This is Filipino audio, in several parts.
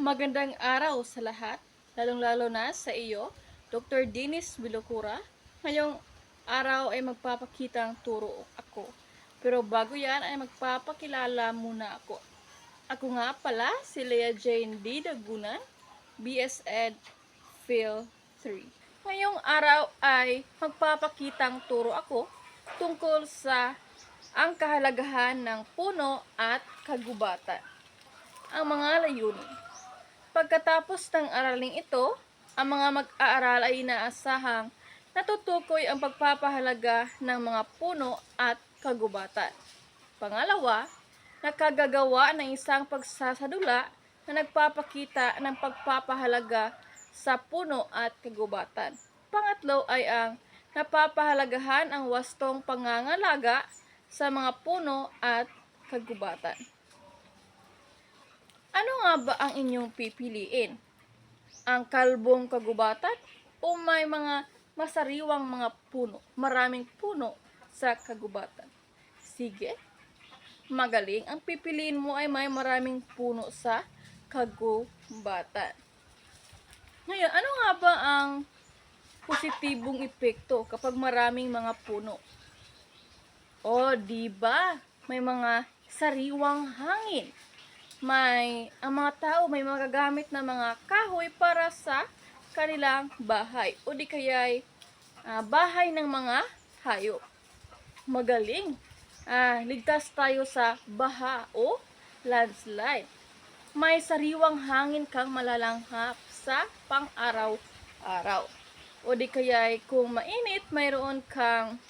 Magandang araw sa lahat, lalong-lalo na sa iyo, Dr. Dennis Vilocura. Ngayong araw ay magpapakitang turo ako. Pero bago yan ay magpapakilala muna ako. Ako nga pala si Leah Jane D. Dagunan, BS Ed Phil 3. Ngayong araw ay magpapakitang turo ako tungkol sa ang kahalagahan ng puno at kagubatan. Ang mga layunin. Pagkatapos ng araling ito, ang mga mag-aaral ay inaasahang natutukoy ang pagpapahalaga ng mga puno at kagubatan. Pangalawa, nakagagawa ng isang pagsasadula na nagpapakita ng pagpapahalaga sa puno at kagubatan. Pangatlo ay ang napapahalagahan ang wastong pangangalaga sa mga puno at kagubatan. Ano nga ba ang inyong pipiliin? Ang kalbong kagubatan o may mga masariwang mga puno, maraming puno sa kagubatan? Sige, magaling. Ang pipiliin mo ay may maraming puno sa kagubatan. Ngayon, ano nga ba ang positibong epekto kapag maraming mga puno? O, di ba? May mga sariwang hangin. Ang mga tao may magagamit na mga kahoy para sa kanilang bahay o di kaya'y bahay ng mga hayop. Magaling. Ligtas tayo sa baha o landslide. May sariwang hangin kang malalanghap sa pang-araw-araw. O di kaya'y kung mainit, mayroon kang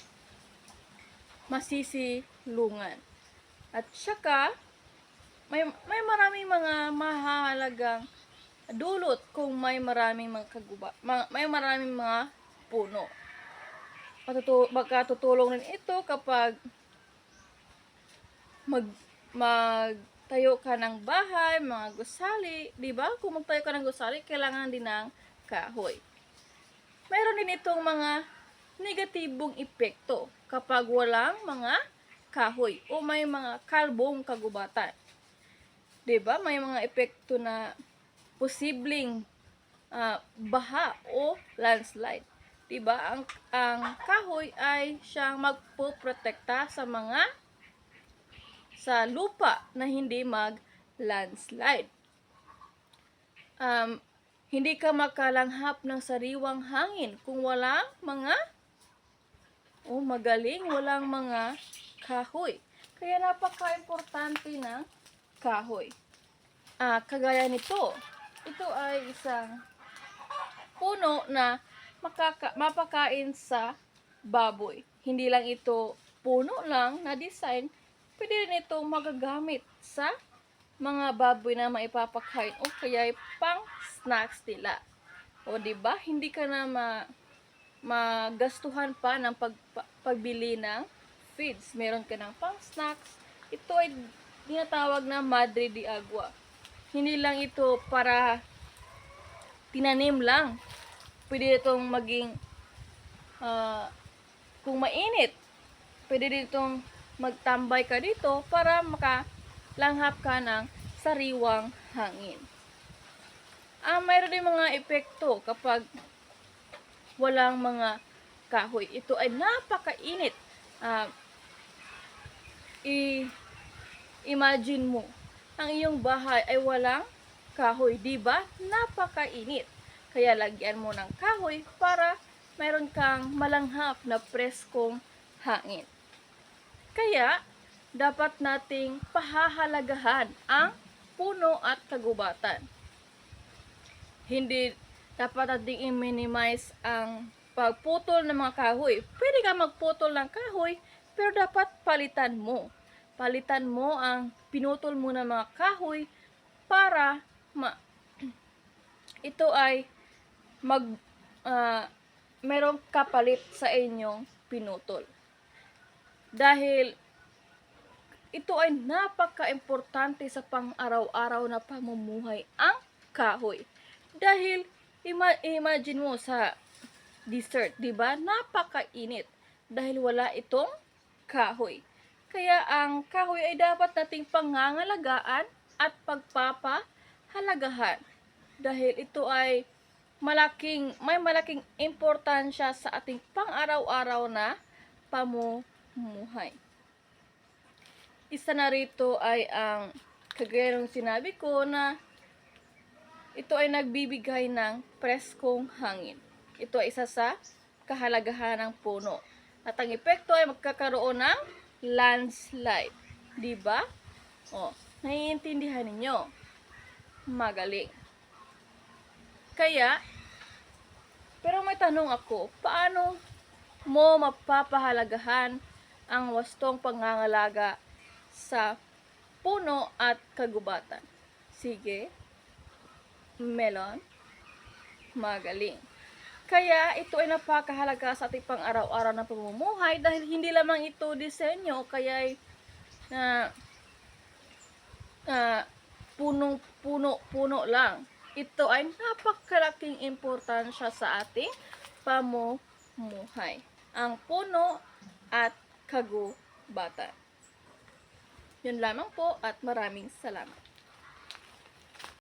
masisilungan. At saka, may maraming mga mahalagang dulot kung may maraming may maraming mga puno. Magkatutulong rin ito kapag magtayo ka ng bahay, mga gusali, di ba? Kung magtayo ka ng gusali, kailangan din ng kahoy. Mayroon din itong mga negatibong epekto kapag walang mga kahoy o may mga kalbong kagubatan. Diba? May mga epekto na posibleng baha o landslide. Diba? Ang kahoy ay siyang magpoprotekta sa lupa na hindi mag-landslide. Hindi ka makalanghap ng sariwang hangin kung walang walang mga kahoy. Kaya napaka-importante ng kahoy. Kagaya nito, ito ay isang puno na mapakain sa baboy. Hindi lang ito puno lang na design, pwede rin ito magagamit sa mga baboy na maipapakain o kaya pang snacks nila. O di ba? Hindi ka na magastuhan pa ng pagbili ng feeds. Meron ka ng pang snacks. Ito ay tinatawag na Madre de Agua. Hindi lang ito para tinanim lang. Pwede itong maging kung mainit, pwede ditong magtambay ka dito para makalanghap ka ng sariwang hangin. Mayroon din mga epekto kapag walang mga kahoy. Ito ay napakainit. Imagine mo, ang iyong bahay ay walang kahoy, di ba? Napakainit. Kaya lagyan mo ng kahoy para mayroon kang malanghap na preskong hangin. Kaya, dapat nating pahahalagahan ang puno at kagubatan. Hindi dapat nating i-minimize ang pagputol ng mga kahoy. Pwede ka magputol ng kahoy, pero dapat palitan mo. Palitan mo ang pinutol mo ng mga kahoy para ito ay merong kapalit sa inyong pinutol. Dahil ito ay napaka-importante sa pang-araw-araw na pamumuhay ang kahoy. Dahil imagine mo sa desert, 'di ba? Napakainit dahil wala itong kahoy. Kaya ang kahoy ay dapat nating pangangalagaan at halagahan dahil ito ay may malaking importansya sa ating pang-araw-araw na pamumuhay. Isa na rito ay ang kagaya ng sinabi ko na ito ay nagbibigay ng preskong hangin. Ito ay isa sa kahalagahan ng puno. At ang epekto ay magkakaroon ng landslide. Diba? O, naiintindihan ninyo? Magaling. Kaya, pero may tanong ako, paano mo mapapahalagahan ang wastong pangangalaga sa puno at kagubatan? Sige, Melon, magaling. Kaya ito ay napakahalaga sa ating pang-araw-araw na pamumuhay dahil hindi lamang ito disenyo, kaya punong-puno lang. Ito ay napakalaking importansya sa ating pamumuhay. Ang puno at kagubatan. Yun lamang po at maraming salamat.